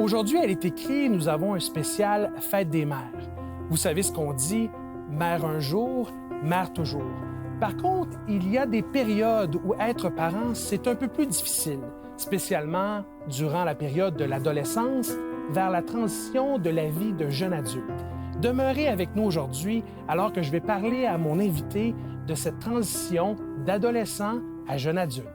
Aujourd'hui, elle est écrite, nous avons un spécial Fête des mères. Vous savez ce qu'on dit, mère un jour, mère toujours. Par contre, il y a des périodes où être parent, c'est un peu plus difficile, spécialement durant la période de l'adolescence vers la transition de la vie de jeune adulte. Demeurez avec nous aujourd'hui alors que je vais parler à mon invité de cette transition d'adolescent à jeune adulte.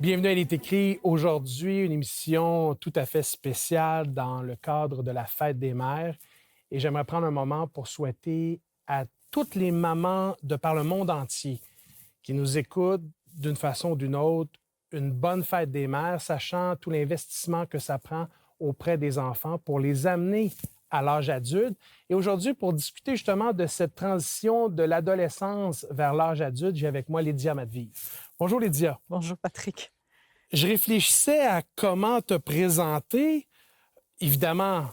Bienvenue à Il est écrit. Aujourd'hui, une émission tout à fait spéciale dans le cadre de la Fête des mères. Et j'aimerais prendre un moment pour souhaiter à toutes les mamans de par le monde entier qui nous écoutent d'une façon ou d'une autre une bonne Fête des mères, sachant tout l'investissement que ça prend auprès des enfants pour les amener à l'âge adulte. Et aujourd'hui, pour discuter justement de cette transition de l'adolescence vers l'âge adulte, j'ai avec moi Lydia Matviv. Bonjour Lydia. Bonjour Patrick. Je réfléchissais à comment te présenter. Évidemment,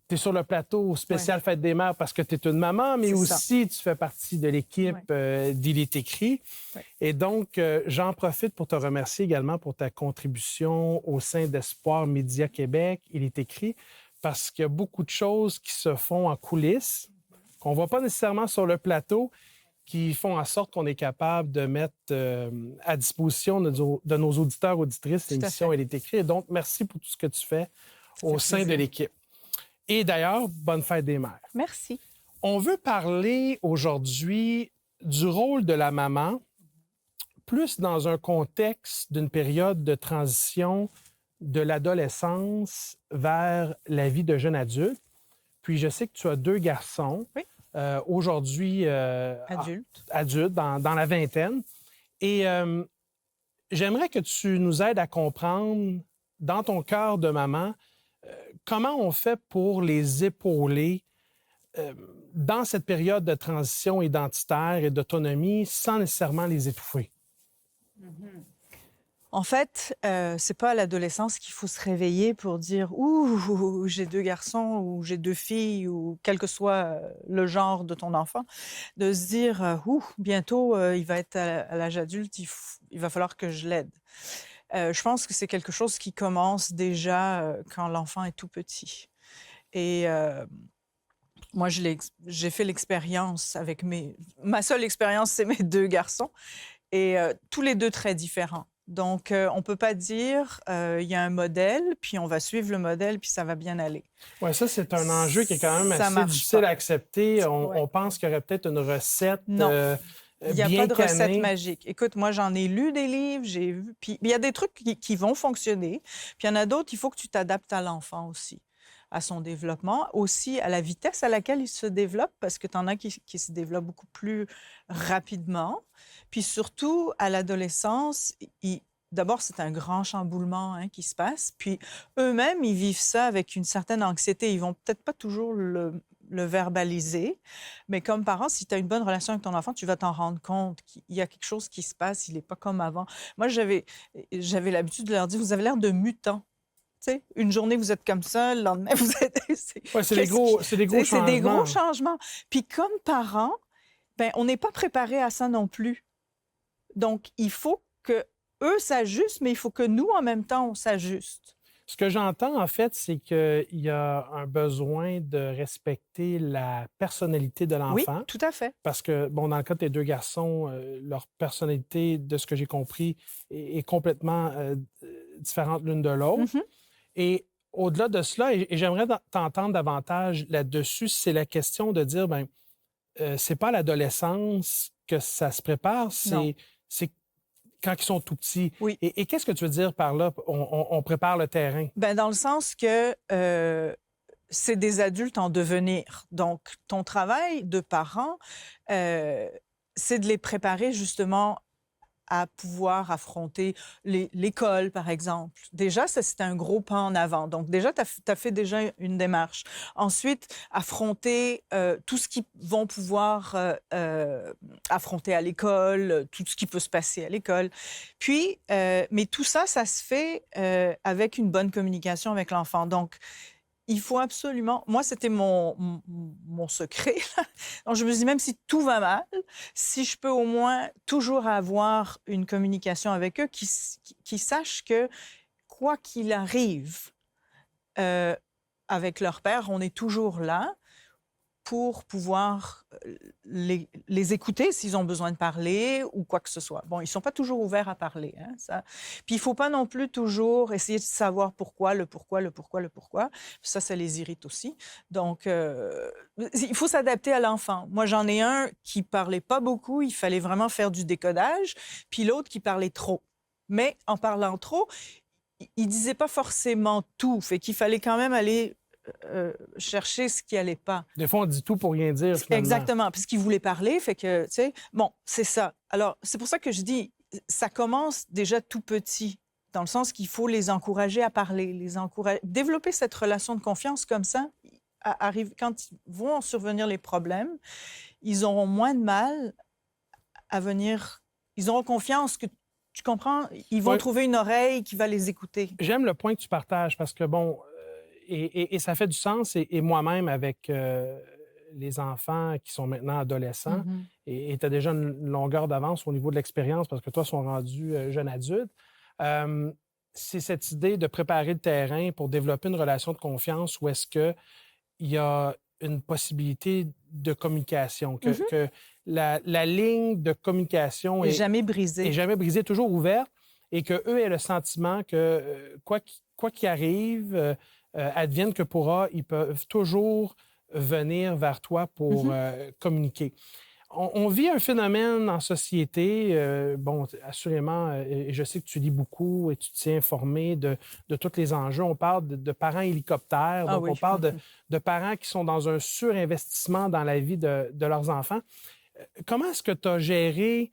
tu es sur le plateau spécial Fête des mères parce que tu es une maman, mais aussi tu fais partie de l'équipe d'Il est écrit. Ouais. Et donc, j'en profite pour te remercier également pour ta contribution au sein d'Espoir Média Québec, Il est écrit, parce qu'il y a beaucoup de choses qui se font en coulisses, qu'on ne voit pas nécessairement sur le plateau, qui font en sorte qu'on est capable de mettre à disposition de nos auditeurs, auditrices, l'émission Elle est écrite. Et donc, merci pour tout ce que tu fais au sein de l'équipe. Et d'ailleurs, bonne Fête des mères. Merci. On veut parler aujourd'hui du rôle de la maman, plus dans un contexte d'une période de transition de l'adolescence vers la vie de jeune adulte. Puis je sais que tu as 2 garçons. Oui. Aujourd'hui, adultes dans la vingtaine. Et j'aimerais que tu nous aides à comprendre, dans ton cœur de maman, comment on fait pour les épauler dans cette période de transition identitaire et d'autonomie sans nécessairement les étouffer. Mm-hmm. En fait, c'est pas à l'adolescence qu'il faut se réveiller pour dire « Ouh, j'ai 2 garçons ou j'ai 2 filles » ou quel que soit le genre de ton enfant, de se dire « Ouh, bientôt, il va être à l'âge adulte, il va falloir que je l'aide ». Je pense que c'est quelque chose qui commence déjà quand l'enfant est tout petit. Et moi, j'ai fait l'expérience avec ma seule expérience, c'est mes 2 garçons, et tous les 2 très différents. Donc, on ne peut pas dire il y a un modèle, puis on va suivre le modèle, puis ça va bien aller. Oui, ça, c'est un enjeu qui est quand même assez difficile à accepter. On pense qu'il y aurait peut-être une recette non. Il n'y a pas de recette magique. Écoute, moi, j'en ai lu des livres, j'ai vu. Puis il y a des trucs qui vont fonctionner. Puis il y en a d'autres, il faut que tu t'adaptes à l'enfant aussi, à son développement, aussi à la vitesse à laquelle il se développe, parce que tu en as qui se développent beaucoup plus rapidement. Puis surtout, à l'adolescence, d'abord, c'est un grand chamboulement qui se passe. Puis eux-mêmes, ils vivent ça avec une certaine anxiété. Ils vont peut-être pas toujours le verbaliser, mais comme parent, si tu as une bonne relation avec ton enfant, tu vas t'en rendre compte qu'il y a quelque chose qui se passe, il n'est pas comme avant. Moi, j'avais l'habitude de leur dire, vous avez l'air de mutants. T'sais, une journée, vous êtes comme ça, le lendemain, vous êtes... c'est des gros changements. C'est des gros changements. Puis comme parents, ben, on n'est pas préparé à ça non plus. Donc, il faut qu'eux s'ajustent, mais il faut que nous, en même temps, on s'ajuste. Ce que j'entends, en fait, c'est qu'il y a un besoin de respecter la personnalité de l'enfant. Oui, tout à fait. Parce que, bon, dans le cas de tes 2 garçons, leur personnalité, de ce que j'ai compris, est complètement différente l'une de l'autre. Mm-hmm. Et au-delà de cela, et j'aimerais t'entendre davantage là-dessus, c'est la question de dire, bien, c'est pas à l'adolescence que ça se prépare, c'est quand ils sont tout petits. Oui. Et qu'est-ce que tu veux dire par là, on prépare le terrain? Bien, dans le sens que c'est des adultes en devenir. Donc, ton travail de parent, c'est de les préparer justement à pouvoir affronter l'école, par exemple. Déjà, ça, c'était un gros pas en avant. Donc, déjà, tu as fait déjà une démarche. Ensuite, affronter tout ce qu'ils vont pouvoir affronter à l'école, tout ce qui peut se passer à l'école. Puis, mais tout ça, ça se fait avec une bonne communication avec l'enfant. Donc, il faut absolument... Moi, c'était mon secret. Donc, je me dis, même si tout va mal, si je peux au moins toujours avoir une communication avec eux qui sachent que, quoi qu'il arrive avec leur père, on est toujours là pour pouvoir les écouter s'ils ont besoin de parler ou quoi que ce soit. Bon, ils ne sont pas toujours ouverts à parler. Hein, ça. Puis, il ne faut pas non plus toujours essayer de savoir pourquoi. Ça les irrite aussi. Donc, il faut s'adapter à l'enfant. Moi, j'en ai un qui ne parlait pas beaucoup. Il fallait vraiment faire du décodage. Puis l'autre qui parlait trop. Mais en parlant trop, il ne disait pas forcément tout. Fait qu'il fallait quand même aller... chercher ce qui allait pas. Des fois, on dit tout pour rien dire, finalement. Exactement, puisqu'il voulait parler, fait que, tu sais, bon, c'est ça. Alors, c'est pour ça que je dis, ça commence déjà tout petit, dans le sens qu'il faut les encourager à parler, développer cette relation de confiance comme ça, quand vont survenir les problèmes, ils auront moins de mal à venir, ils auront confiance que, tu comprends, ils vont trouver une oreille qui va les écouter. J'aime le point que tu partages, parce que, bon... Et ça fait du sens. Et moi-même, avec les enfants qui sont maintenant adolescents, et tu as déjà une longueur d'avance au niveau de l'expérience parce que toi, ils sont rendus jeunes adultes, c'est cette idée de préparer le terrain pour développer une relation de confiance où est-ce qu'il y a une possibilité de communication, que la ligne de communication est jamais brisée. Est jamais brisée, toujours ouverte, et qu'eux aient le sentiment que quoi qu'il arrive... advienne que pourra, ils peuvent toujours venir vers toi pour communiquer. On vit un phénomène en société, bon, assurément, et je sais que tu lis beaucoup et tu te tiens informé de tous les enjeux. On parle de parents hélicoptères, donc on parle de parents qui sont dans un surinvestissement dans la vie de leurs enfants. Comment est-ce que tu as géré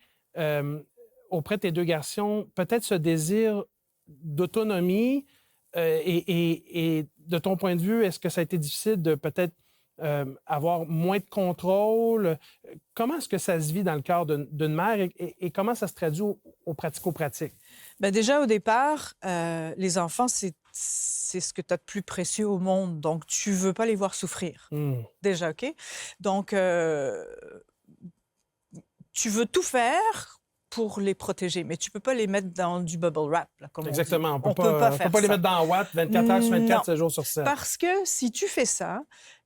auprès de tes deux garçons peut-être ce désir d'autonomie et de ton point de vue, est-ce que ça a été difficile de peut-être avoir moins de contrôle? Comment est-ce que ça se vit dans le cœur d'une mère et comment ça se traduit au pratico-pratique? Bien, déjà, au départ, les enfants, c'est ce que tu as de plus précieux au monde. Donc, tu ne veux pas les voir souffrir. Déjà, OK? Donc, tu veux tout faire pour les protéger, mais tu ne peux pas les mettre dans du bubble wrap, là, comme exactement. On ne peut pas faire les mettre dans Watt 24 heures sur 24, 7 jours sur 7. Parce que si tu fais ça,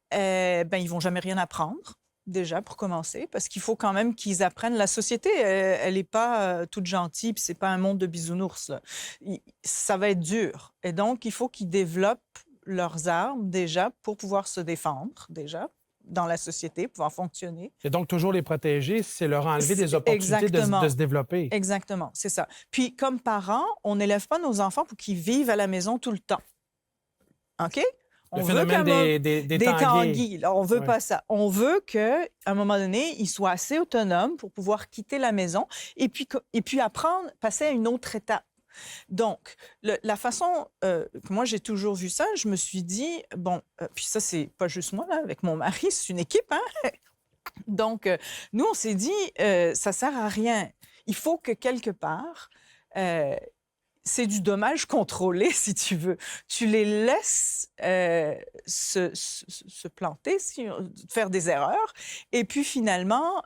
ben, ils ne vont jamais rien apprendre, déjà, pour commencer, parce qu'il faut quand même qu'ils apprennent. La société, elle n'est pas toute gentille, puis ce n'est pas un monde de bisounours. Là. Ça va être dur. Et donc, il faut qu'ils développent leurs armes, déjà, pour pouvoir se défendre, déjà, dans la société, pouvoir fonctionner. Et donc, toujours les protéger, c'est leur enlever des opportunités de se développer. Exactement, c'est ça. Puis, comme parents, on n'élève pas nos enfants pour qu'ils vivent à la maison tout le temps. OK? Le phénomène des tanguis. On ne veut pas ça. On veut qu'à un moment donné, ils soient assez autonomes pour pouvoir quitter la maison et puis apprendre, passer à une autre étape. Donc, la façon que moi, j'ai toujours vu ça, je me suis dit, bon, puis ça, c'est pas juste moi, là, avec mon mari, c'est une équipe, hein? Donc, nous, on s'est dit, ça sert à rien. Il faut que quelque part, c'est du dommage contrôlé, si tu veux. Tu les laisses se planter, faire des erreurs, et puis finalement...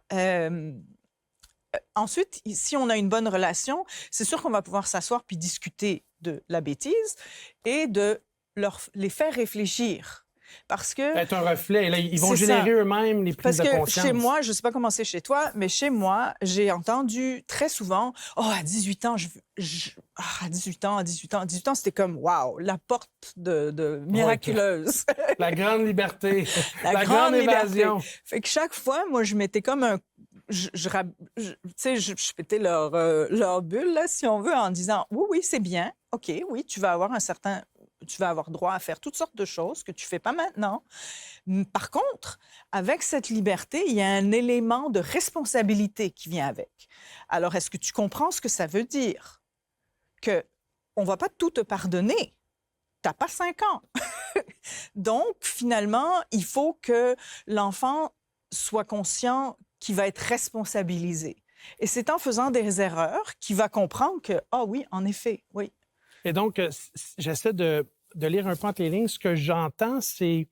ensuite, si on a une bonne relation, c'est sûr qu'on va pouvoir s'asseoir puis discuter de la bêtise et de les faire réfléchir. Parce que... Être un reflet. Là, ils vont générer eux-mêmes les prises de conscience. Parce que chez moi, je ne sais pas comment c'est chez toi, mais chez moi, j'ai entendu très souvent « Oh, à 18 ans, à 18 ans, c'était comme « Wow, la porte de miraculeuse. » La grande liberté. la grande évasion. Fait que chaque fois, moi, je mettais comme un... Je pétais leur bulle, là, si on veut, en disant « Oui, c'est bien. OK, oui, tu vas avoir un certain tu vas avoir droit à faire toutes sortes de choses que tu fais pas maintenant. Par contre, avec cette liberté, il y a un élément de responsabilité qui vient avec. Alors, est-ce que tu comprends ce que ça veut dire? Que on va pas tout te pardonner. T'as pas 5 ans. Donc, finalement, il faut que l'enfant soit conscient qu'il va être responsabilisé. Et c'est en faisant des erreurs qu'il va comprendre que, ah oui, en effet, oui. Et donc, j'essaie de lire un peu entre les lignes. Ce que j'entends, c'est,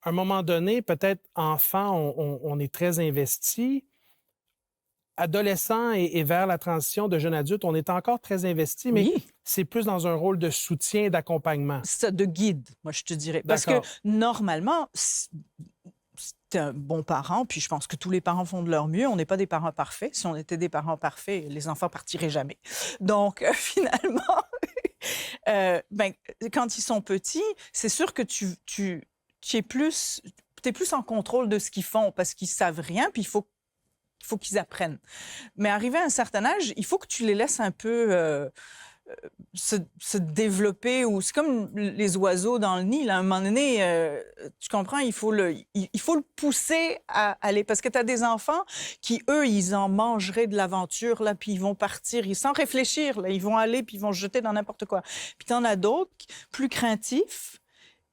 à un moment donné, peut-être enfant, on est très investi. Adolescent et vers la transition de jeune adulte, on est encore très investi, mais Oui. c'est plus dans un rôle de soutien et d'accompagnement. Ça, de guide, moi, je te dirais. Parce que, normalement, t'es un bon parent, puis je pense que tous les parents font de leur mieux. On n'est pas des parents parfaits. Si on était des parents parfaits, les enfants partiraient jamais. Donc, finalement, quand ils sont petits, c'est sûr que tu es plus en contrôle de ce qu'ils font parce qu'ils savent rien, puis il faut qu'ils apprennent. Mais arrivé à un certain âge, il faut que tu les laisses un peu se développer. Ou c'est comme les oiseaux dans le nid. Là, à un moment donné, tu comprends, il faut le pousser à aller. Parce que tu as des enfants qui, eux, ils en mangeraient de l'aventure, là, puis ils vont partir, sans réfléchir. Là, ils vont aller, puis ils vont se jeter dans n'importe quoi. Puis tu en as d'autres, plus craintifs.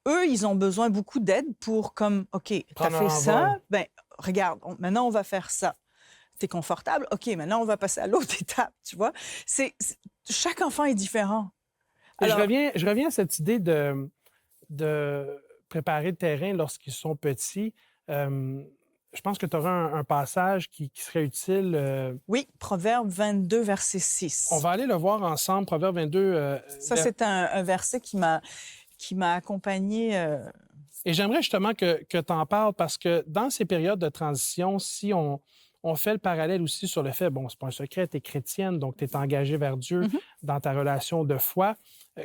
Eux, ils ont besoin beaucoup d'aide pour, comme, OK, tu as fait ça, ben regarde, maintenant, on va faire ça. T'es confortable? OK, maintenant, on va passer à l'autre étape, tu vois? Chaque enfant est différent. Alors... Je reviens à cette idée de préparer le terrain lorsqu'ils sont petits. Je pense que tu auras un passage qui serait utile. Oui, Proverbe 22, verset 6. On va aller le voir ensemble, Proverbe 22. Ça, c'est un verset qui m'a accompagnée. Et j'aimerais justement que tu en parles parce que dans ces périodes de transition, si on fait le parallèle aussi sur le fait, bon, c'est pas un secret, tu es chrétienne, donc tu es engagée vers Dieu dans ta relation de foi.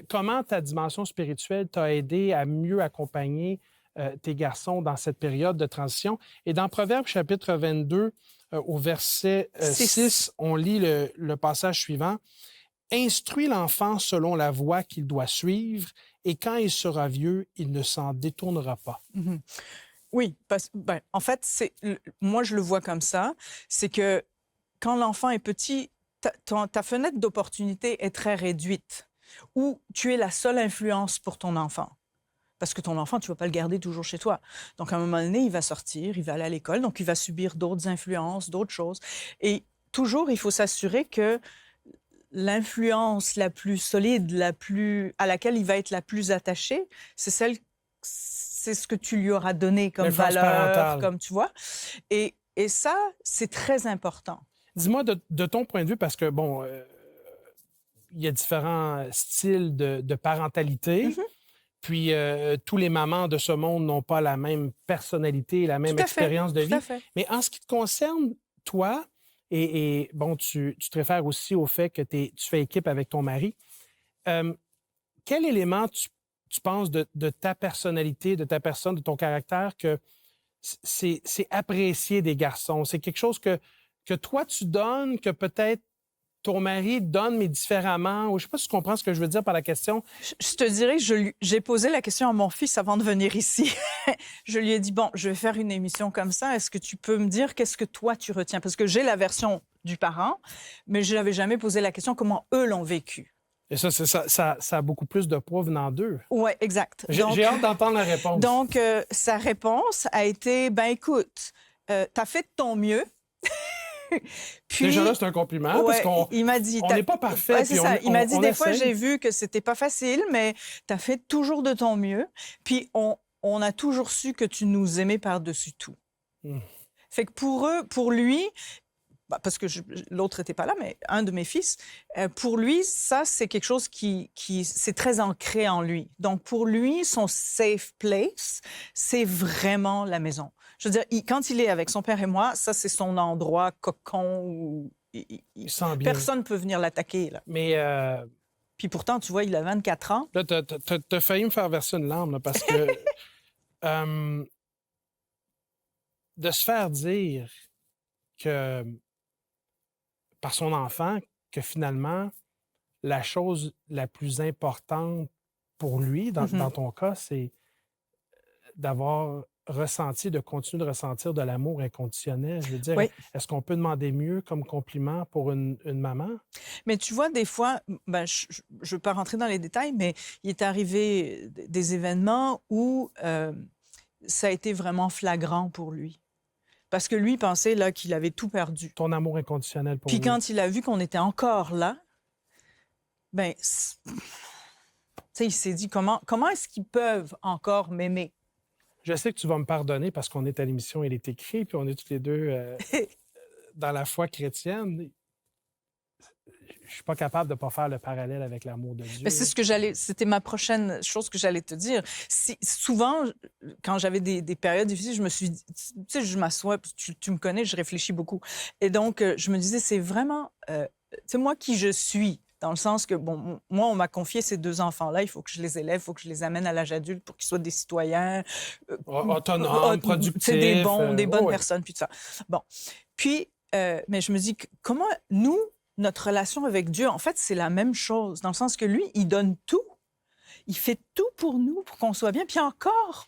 Comment ta dimension spirituelle t'a aidé à mieux accompagner tes garçons dans cette période de transition? Et dans Proverbe chapitre 22, au verset 6, on lit le passage suivant. « Instruis l'enfant selon la voie qu'il doit suivre, et quand il sera vieux, il ne s'en détournera pas. » Oui, en fait, moi, je le vois comme ça. C'est que quand l'enfant est petit, ta fenêtre d'opportunité est très réduite, où tu es la seule influence pour ton enfant. Parce que ton enfant, tu ne vas pas le garder toujours chez toi. Donc, à un moment donné, il va sortir, il va aller à l'école, donc il va subir d'autres influences, d'autres choses. Et toujours, il faut s'assurer que l'influence la plus solide, à laquelle il va être la plus attaché, c'est ce que tu lui auras donné comme valeur, parentale. Comme tu vois. Et ça, c'est très important. Dis-moi de ton point de vue, parce que, bon, il y a différents styles de parentalité. Puis, tous les mamans de ce monde n'ont pas la même personnalité, la même expérience de vie. Mais en ce qui te concerne, toi, et bon, tu te réfères aussi au fait que tu fais équipe avec ton mari. Quel élément tu penses de ta personnalité, de ta personne, de ton caractère que c'est apprécié des garçons? C'est quelque chose que toi, tu donnes, que peut-être ton mari donne, mais différemment? Ou je ne sais pas si tu comprends ce que je veux dire par la question. Je te dirais, j'ai posé la question à mon fils avant de venir ici. Je lui ai dit, bon, je vais faire une émission comme ça. Est-ce que tu peux me dire qu'est-ce que toi, tu retiens? Parce que j'ai la version du parent, mais je n'avais jamais posé la question comment eux l'ont vécu. Et ça a beaucoup plus de poids venant d'eux. Oui, exact. J'ai hâte d'entendre la réponse. Donc, sa réponse a été, ben écoute, tu as fait de ton mieux. Puis, déjà là, c'est un compliment, parce qu'on n'est pas parfait. Ouais, c'est ça. Il m'a dit, des fois, j'ai vu que c'était pas facile, mais tu as fait toujours de ton mieux. Puis on a toujours su que tu nous aimais par-dessus tout. Fait que pour lui, parce que l'autre n'était pas là, mais un de mes fils, pour lui, ça, c'est quelque chose qui c'est très ancré en lui. Donc, pour lui, son safe place, c'est vraiment la maison. Je veux dire, quand il est avec son père et moi, ça, c'est son endroit cocon où personne ne peut venir l'attaquer. Là. Mais... Puis pourtant, tu vois, il a 24 ans. Là, t'as failli me faire verser une larme, là, parce que de se faire dire que par son enfant, que finalement, la chose la plus importante pour lui, dans ton cas, c'est d'avoir ressenti, de continuer de ressentir de l'amour inconditionnel. Je veux dire, est-ce qu'on peut demander mieux comme compliment pour une maman? Mais tu vois, des fois, ben, je ne veux pas rentrer dans les détails, mais il est arrivé des événements où ça a été vraiment flagrant pour lui. Parce que lui pensait là, qu'il avait tout perdu. Ton amour inconditionnel pour lui. Puis quand il a vu qu'on était encore là, ben, il s'est dit, comment est-ce qu'ils peuvent encore m'aimer? Je sais que tu vas me pardonner parce qu'on est à l'émission Il est écrit, puis on est tous les deux dans la foi chrétienne. Je suis pas capable de pas faire le parallèle avec l'amour de Dieu. C'était ma prochaine chose que j'allais te dire. Souvent, quand j'avais des périodes difficiles, je me suis dit, tu sais, je m'assois, tu me connais, je réfléchis beaucoup. Et donc, je me disais, c'est vraiment, tu sais, moi qui je suis. Dans le sens que, bon, moi, on m'a confié ces 2 enfants-là. Il faut que je les élève, il faut que je les amène à l'âge adulte pour qu'ils soient des citoyens. Autonomes, productifs. Des bonnes personnes, puis tout ça. Bon. Puis, mais je me dis, comment nous, notre relation avec Dieu, en fait, c'est la même chose. Dans le sens que lui, il donne tout. Il fait tout pour nous, pour qu'on soit bien. Puis encore,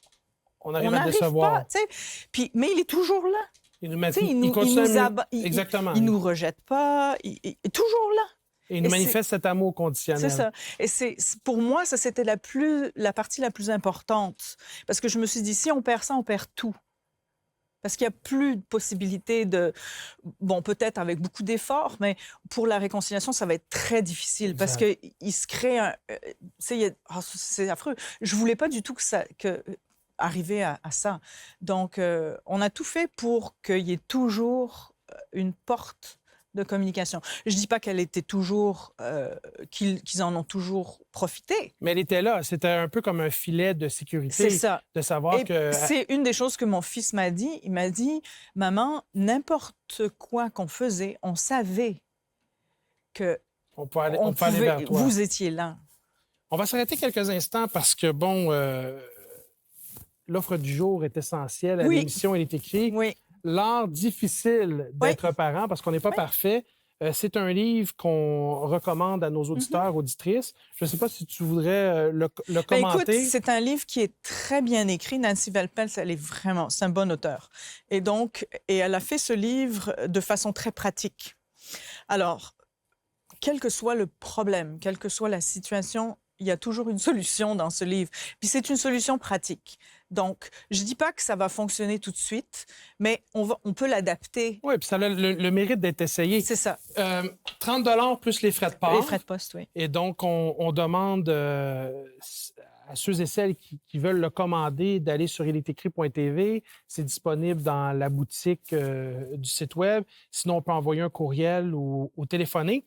on arrive à décevoir. Pas, puis, mais il est toujours là. Il nous rejette pas. Il est toujours là. Et il nous manifeste cet amour conditionnel. C'est ça. Et pour moi, ça, c'était la partie la plus importante. Parce que je me suis dit, si on perd ça, on perd tout. Parce qu'il n'y a plus de possibilité de... Bon, peut-être avec beaucoup d'efforts, mais pour la réconciliation, ça va être très difficile. Exact. Parce qu'il se crée un... c'est affreux. Je ne voulais pas du tout arriver à ça. Donc, on a tout fait pour qu'il y ait toujours une porte de communication. Je ne dis pas qu'elle était toujours... qu'ils en ont toujours profité. Mais elle était là. C'était un peu comme un filet de sécurité. C'est ça. De savoir que... C'est une des choses que mon fils m'a dit. Il m'a dit, « Maman, n'importe quoi qu'on faisait, on savait que on pouvait aller vers toi. Vous étiez là. » On va s'arrêter quelques instants parce que, bon, l'offre du jour est essentielle. À l'émission, elle est écrite. Oui. L'art difficile d'être parent, parce qu'on n'est pas parfait. C'est un livre qu'on recommande à nos auditeurs, auditrices. Je ne sais pas si tu voudrais le commenter. Écoute, c'est un livre qui est très bien écrit. Nancy Valpels, c'est un bon auteur. Et elle a fait ce livre de façon très pratique. Alors, quel que soit le problème, quelle que soit la situation, il y a toujours une solution dans ce livre. Puis c'est une solution pratique. Donc, je ne dis pas que ça va fonctionner tout de suite, mais on peut l'adapter. Oui, puis ça a le mérite d'être essayé. C'est ça. 30 $ plus les frais de port. Les frais de poste, oui. Et donc, on demande à ceux et celles qui veulent le commander d'aller sur ilestécrit.tv. C'est disponible dans la boutique du site Web. Sinon, on peut envoyer un courriel ou téléphoner.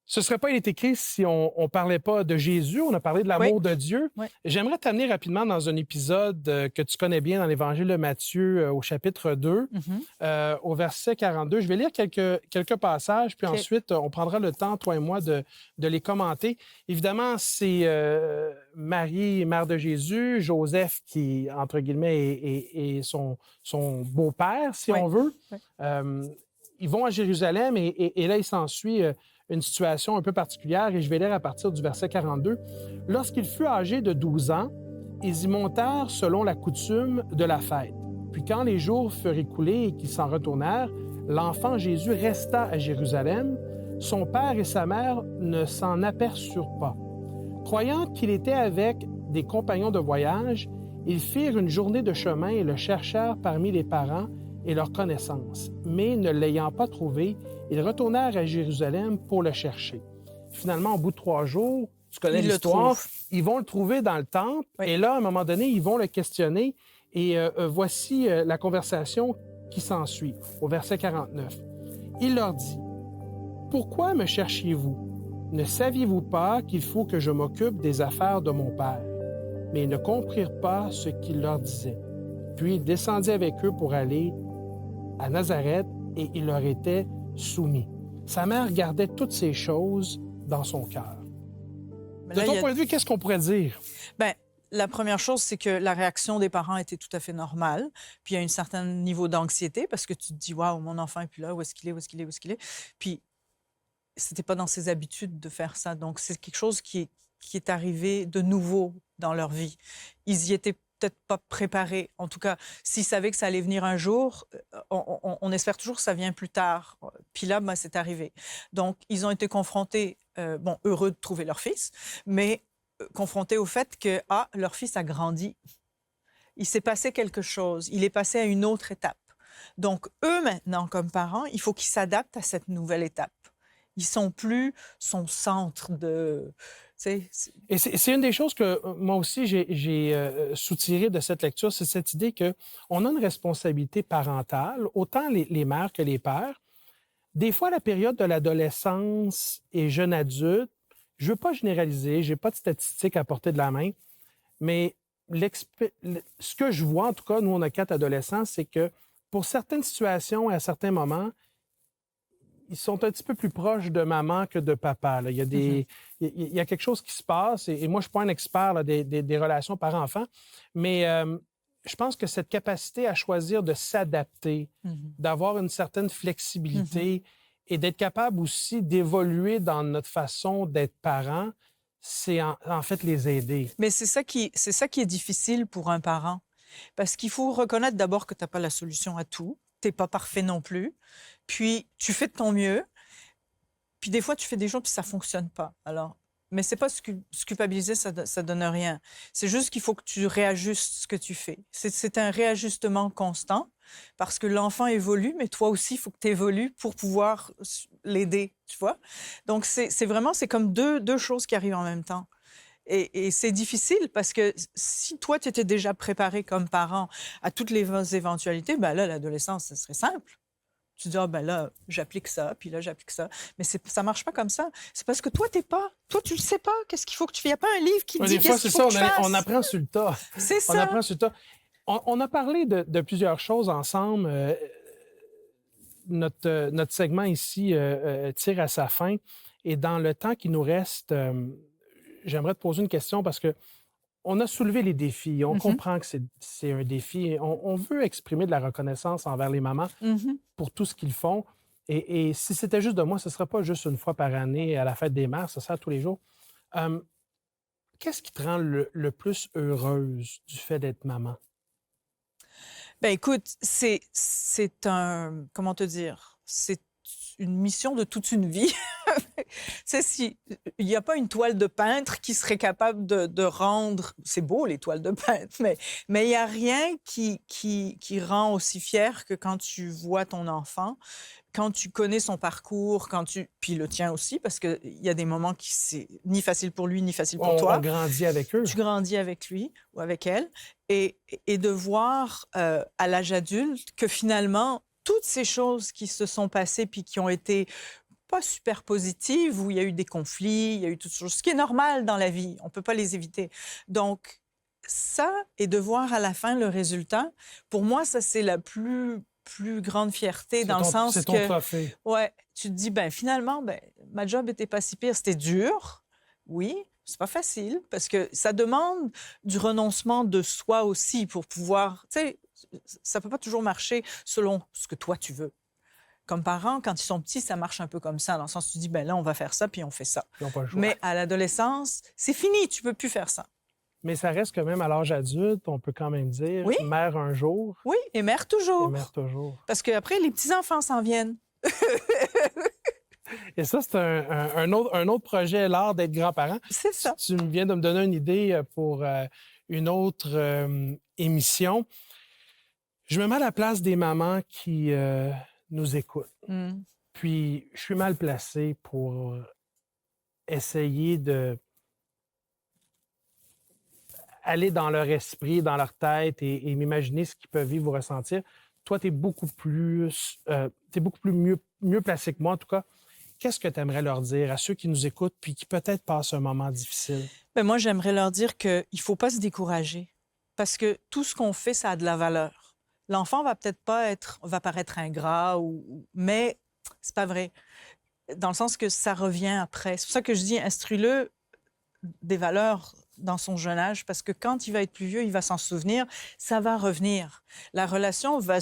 Ce ne serait pas Il est écrit si on ne parlait pas de Jésus, on a parlé de l'amour de Dieu. Oui. J'aimerais t'amener rapidement dans un épisode que tu connais bien dans l'Évangile de Matthieu au chapitre 2, au verset 42. Je vais lire quelques passages, puis ensuite, on prendra le temps, toi et moi, de les commenter. Évidemment, c'est Marie, mère de Jésus, Joseph qui, entre guillemets, est son beau-père, si on veut. Oui. Ils vont à Jérusalem et là, il s'ensuit... une situation un peu particulière, et je vais lire à partir du verset 42. « Lorsqu'il fut âgé de 12 ans, ils y montèrent selon la coutume de la fête. Puis quand les jours furent écoulés et qu'ils s'en retournèrent, l'enfant Jésus resta à Jérusalem. Son père et sa mère ne s'en aperçurent pas. Croyant qu'il était avec des compagnons de voyage, ils firent une journée de chemin et le cherchèrent parmi les parents et leurs connaissances. Mais ne l'ayant pas trouvé, ils retournèrent à Jérusalem pour le chercher. Finalement, au bout de 3 jours, tu connais l'histoire, ils vont le trouver dans le temple. Oui. Et là, à un moment donné, ils vont le questionner. Et voici la conversation qui s'ensuit, au verset 49. Il leur dit, « Pourquoi me cherchiez-vous? Ne saviez-vous pas qu'il faut que je m'occupe des affaires de mon Père? » Mais ils ne comprirent pas ce qu'il leur disait. Puis il descendit avec eux pour aller à Nazareth et il leur était soumis. Sa mère gardait toutes ces choses dans son cœur. De ton point de vue, qu'est-ce qu'on pourrait dire? Bien, la première chose, c'est que la réaction des parents était tout à fait normale. Puis il y a un certain niveau d'anxiété parce que tu te dis, waouh, mon enfant est plus là, où est-ce qu'il est, où est-ce qu'il est, où est-ce qu'il est? Puis c'était pas dans ses habitudes de faire ça. Donc c'est quelque chose qui qui est arrivé de nouveau dans leur vie. Ils y étaient peut-être pas préparés. En tout cas, s'ils savaient que ça allait venir un jour, on espère toujours que ça vient plus tard. Puis là, ben, c'est arrivé. Donc, ils ont été confrontés, heureux de trouver leur fils, mais confrontés au fait que, leur fils a grandi. Il s'est passé quelque chose. Il est passé à une autre étape. Donc, eux, maintenant, comme parents, il faut qu'ils s'adaptent à cette nouvelle étape. Ils sont plus son centre de... Et c'est une des choses que moi aussi, j'ai soutiré de cette lecture, c'est cette idée qu'on a une responsabilité parentale, autant les mères que les pères. Des fois, la période de l'adolescence et jeune adulte, je ne veux pas généraliser, je n'ai pas de statistiques à portée de la main, mais ce que je vois, en tout cas, nous, on a 4 adolescents, c'est que pour certaines situations et à certains moments, ils sont un petit peu plus proches de maman que de papa. Là. Il y a quelque chose qui se passe, et moi, je ne suis pas un expert là, des relations parents-enfants, mais je pense que cette capacité à choisir de s'adapter, d'avoir une certaine flexibilité et d'être capable aussi d'évoluer dans notre façon d'être parent, c'est en fait les aider. Mais c'est ça qui est difficile pour un parent. Parce qu'il faut reconnaître d'abord que tu n'as pas la solution à tout. Tu n'es pas parfait non plus. Puis, tu fais de ton mieux. Puis, des fois, tu fais des choses puis ça ne fonctionne pas. Alors, mais ce n'est pas se culpabiliser, ça ne donne rien. C'est juste qu'il faut que tu réajustes ce que tu fais. C'est un réajustement constant parce que l'enfant évolue, mais toi aussi, il faut que tu évolues pour pouvoir l'aider, tu vois? Donc, c'est comme deux choses qui arrivent en même temps. Et c'est difficile parce que si toi, tu étais déjà préparé comme parent à toutes les éventualités, ben là, l'adolescence, ce serait simple. Tu dis, ben là, j'applique ça, puis là, j'applique ça. Mais ça marche pas comme ça. C'est parce que toi, tu le sais pas. Qu'est-ce qu'il faut que tu fasses? Il n'y a pas un livre qui dit qu'est-ce qu'il faut que tu fasses. On apprend sur le tas. C'est ça. On apprend sur le tas. On a parlé de plusieurs choses ensemble. Notre segment ici tire à sa fin. Et dans le temps qui nous reste, j'aimerais te poser une question parce que on a soulevé les défis. On comprend que c'est un défi. On veut exprimer de la reconnaissance envers les mamans pour tout ce qu'ils font. Et si c'était juste de moi, ce ne serait pas juste une fois par année à la fête des mères, ce serait tous les jours. Qu'est-ce qui te rend le plus heureuse du fait d'être maman? Ben écoute, c'est un... Comment te dire? C'est une mission de toute une vie. Il n'y a pas une toile de peintre qui serait capable de rendre... C'est beau, les toiles de peintre, mais il n'y a rien qui rend aussi fier que quand tu vois ton enfant, quand tu connais son parcours, puis le tien aussi, parce qu'il y a des moments qui c'est ni facile pour lui, ni facile pour toi. On grandit avec eux. Tu grandis avec lui ou avec elle. Et de voir à l'âge adulte que finalement, toutes ces choses qui se sont passées puis qui ont été pas super positives, où il y a eu des conflits, il y a eu toutes choses, ce qui est normal dans la vie, on ne peut pas les éviter. Donc, ça, et de voir à la fin le résultat, pour moi, ça, c'est la plus grande fierté dans le sens que... C'est ton trophée. Ouais, tu te dis, finalement, ma job n'était pas si pire. C'était dur, oui, c'est pas facile, parce que ça demande du renoncement de soi aussi pour pouvoir... Tu sais, ça peut pas toujours marcher selon ce que toi, tu veux. Comme parents, quand ils sont petits, ça marche un peu comme ça, dans le sens où tu dis, là, on va faire ça, puis on fait ça. Mais à l'adolescence, c'est fini, tu peux plus faire ça. Mais ça reste quand même à l'âge adulte, on peut quand même dire oui. Mère un jour. Oui, et mère toujours. Et mère toujours. Parce qu'après, les petits-enfants s'en viennent. Et ça, c'est un autre projet, l'art d'être grand-parent. C'est ça. Tu viens de me donner une idée pour une autre émission. Je me mets à la place des mamans qui nous écoutent. Puis, je suis mal placé pour essayer de aller dans leur esprit, dans leur tête et m'imaginer ce qu'ils peuvent vivre ou ressentir. Toi, tu es beaucoup plus mieux placé que moi, en tout cas. Qu'est-ce que tu aimerais leur dire à ceux qui nous écoutent puis qui peut-être passent un moment difficile? Moi, j'aimerais leur dire qu'il ne faut pas se décourager parce que tout ce qu'on fait, ça a de la valeur. L'enfant va peut-être va paraître ingrat, mais c'est pas vrai. Dans le sens que ça revient après. C'est pour ça que je dis, instruis-le des valeurs dans son jeune âge, parce que quand il va être plus vieux, il va s'en souvenir, ça va revenir. La relation va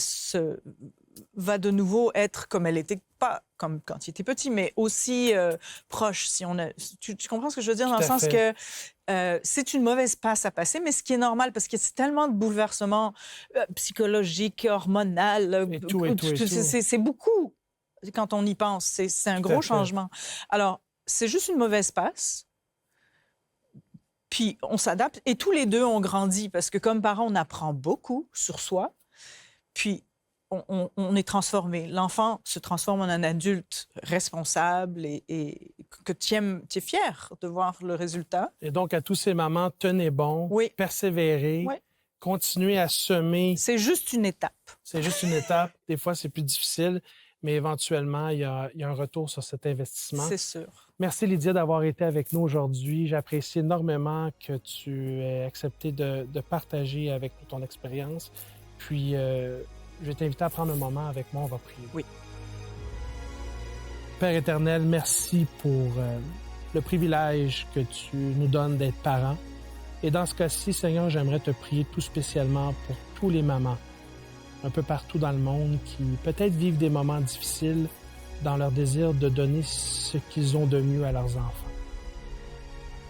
va de nouveau être comme elle était, pas comme quand il était petit, mais aussi proche. Si on a, tu comprends ce que je veux dire? Dans le sens que c'est une mauvaise passe à passer, mais ce qui est normal, parce que c'est tellement de bouleversements psychologiques, hormonaux. C'est beaucoup quand on y pense. C'est un gros changement. Alors, c'est juste une mauvaise passe. Puis on s'adapte. Et tous les deux, on grandit parce que comme parents, on apprend beaucoup sur soi. Puis on est transformé. L'enfant se transforme en un adulte responsable et que tu es fier de voir le résultat. Et donc, à tous ces mamans, tenez bon, persévérez, continuez à semer. C'est juste une étape. C'est juste une étape. Des fois, c'est plus difficile, mais éventuellement, il y a un retour sur cet investissement. C'est sûr. Merci, Lydia, d'avoir été avec nous aujourd'hui. J'apprécie énormément que tu aies accepté de partager avec nous ton expérience. Puis, je vais t'inviter à prendre un moment avec moi. On va prier. Oui. Père éternel, merci pour le privilège que tu nous donnes d'être parents. Et dans ce cas-ci, Seigneur, j'aimerais te prier tout spécialement pour tous les mamans un peu partout dans le monde qui peut-être vivent des moments difficiles dans leur désir de donner ce qu'ils ont de mieux à leurs enfants.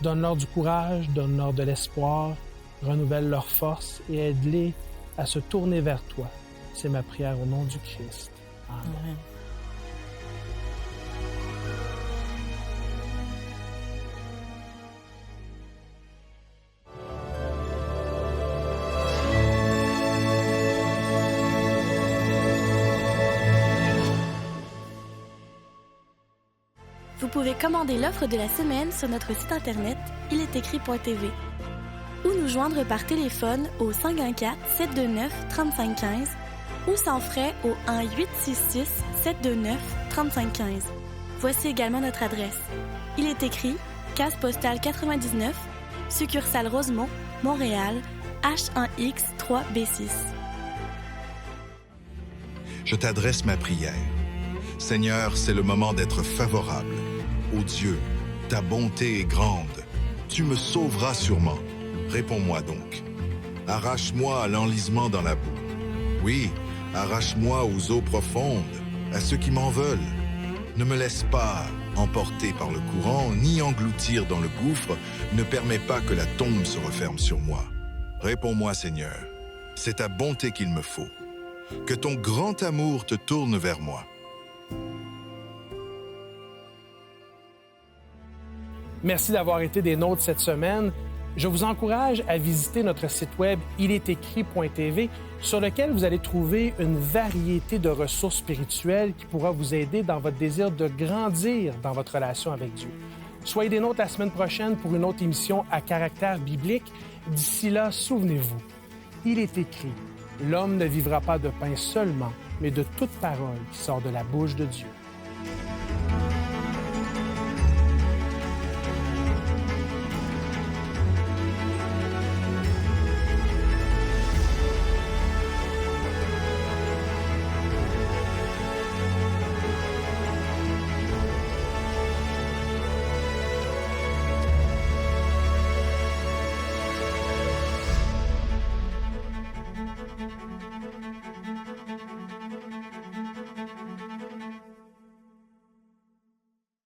Donne-leur du courage, donne-leur de l'espoir, renouvelle leurs forces et aide-les à se tourner vers toi. C'est ma prière au nom du Christ. Amen. Amen. Vous pouvez commander l'offre de la semaine sur notre site internet ilestécrit.tv ou nous joindre par téléphone au 514-729-3515 ou sans frais au 1-866-729-3515. Voici également notre adresse. Il est écrit, case postale 99, succursale Rosemont, Montréal, H1X 3B6. Je t'adresse ma prière. Seigneur, c'est le moment d'être favorable. Ô Dieu, ta bonté est grande. Tu me sauveras sûrement. Réponds-moi donc. Arrache-moi à l'enlisement dans la boue. Oui, arrache-moi aux eaux profondes, à ceux qui m'en veulent. Ne me laisse pas emporter par le courant, ni engloutir dans le gouffre. Ne permets pas que la tombe se referme sur moi. Réponds-moi, Seigneur. C'est ta bonté qu'il me faut. Que ton grand amour te tourne vers moi. Merci d'avoir été des nôtres cette semaine. Je vous encourage à visiter notre site web ilestécrit.tv sur lequel vous allez trouver une variété de ressources spirituelles qui pourra vous aider dans votre désir de grandir dans votre relation avec Dieu. Soyez des nôtres la semaine prochaine pour une autre émission à caractère biblique. D'ici là, souvenez-vous, il est écrit, l'homme ne vivra pas de pain seulement, mais de toute parole qui sort de la bouche de Dieu.